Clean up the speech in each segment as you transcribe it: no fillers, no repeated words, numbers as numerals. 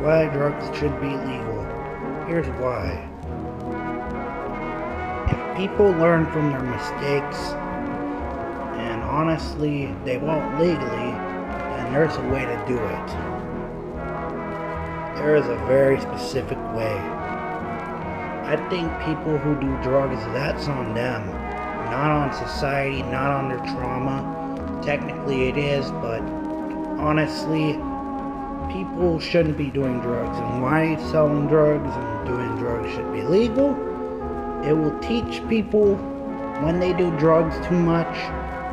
why drugs should be legal. Here's why. If people learn from their mistakes, and honestly, they won't legally, then there's a way to do it. There is a very specific way. I think people who do drugs, that's on them. Not on society, not on their trauma. Technically it is, but honestly, people shouldn't be doing drugs. And why selling drugs and doing drugs should be legal? It will teach people when they do drugs too much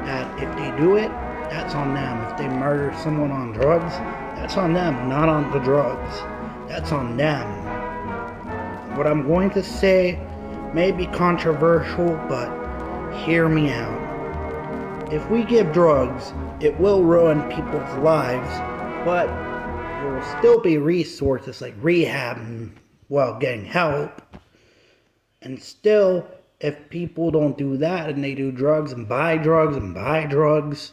that if they do it, that's on them. If they murder someone on drugs, that's on them, not on the drugs. That's on them. What I'm going to say may be controversial, but hear me out. If we give drugs, it will ruin people's lives, but there will still be resources like rehab and, getting help. And still, if people don't do that and they do drugs and buy drugs and buy drugs,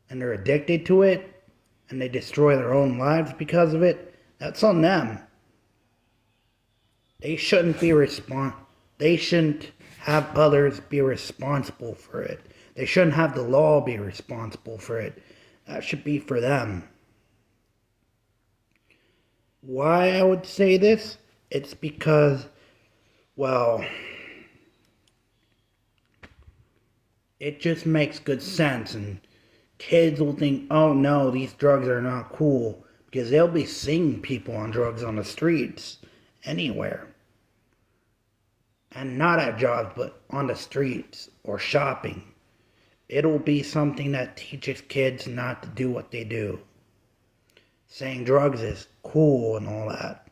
and they're addicted to it, and they destroy their own lives because of it, that's on them. They shouldn't have others be responsible for it. They shouldn't have the law be responsible for it. That should be for them. Why I would say this? It's because, it just makes good sense, and kids will think, oh no, these drugs are not cool, because they'll be seeing people on drugs on the streets, anywhere. And not at jobs, but on the streets or shopping. It'll be something that teaches kids not to do what they do. Saying drugs is cool and all that.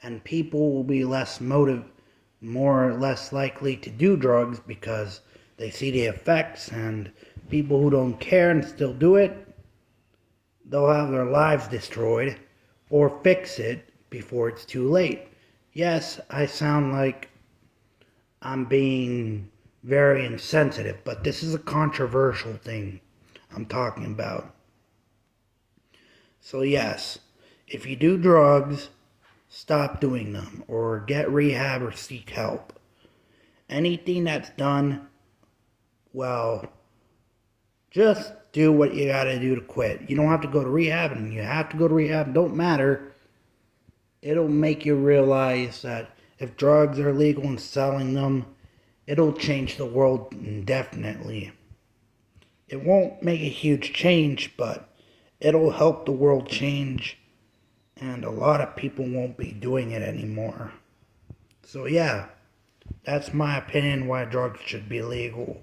And people will be more or less likely to do drugs because they see the effects, and people who don't care and still do it, they'll have their lives destroyed or fix it before it's too late. Yes, I sound like I'm being very insensitive, but this is a controversial thing I'm talking about. So yes, if you do drugs, stop doing them or get rehab or seek help. Anything that's done, just do what you gotta do to quit. You don't have to go to rehab, and you have to go to rehab, don't matter. It'll make you realize that if drugs are legal and selling them, it'll change the world indefinitely. It won't make a huge change, but it'll help the world change, and a lot of people won't be doing it anymore. So yeah, that's my opinion why drugs should be legal.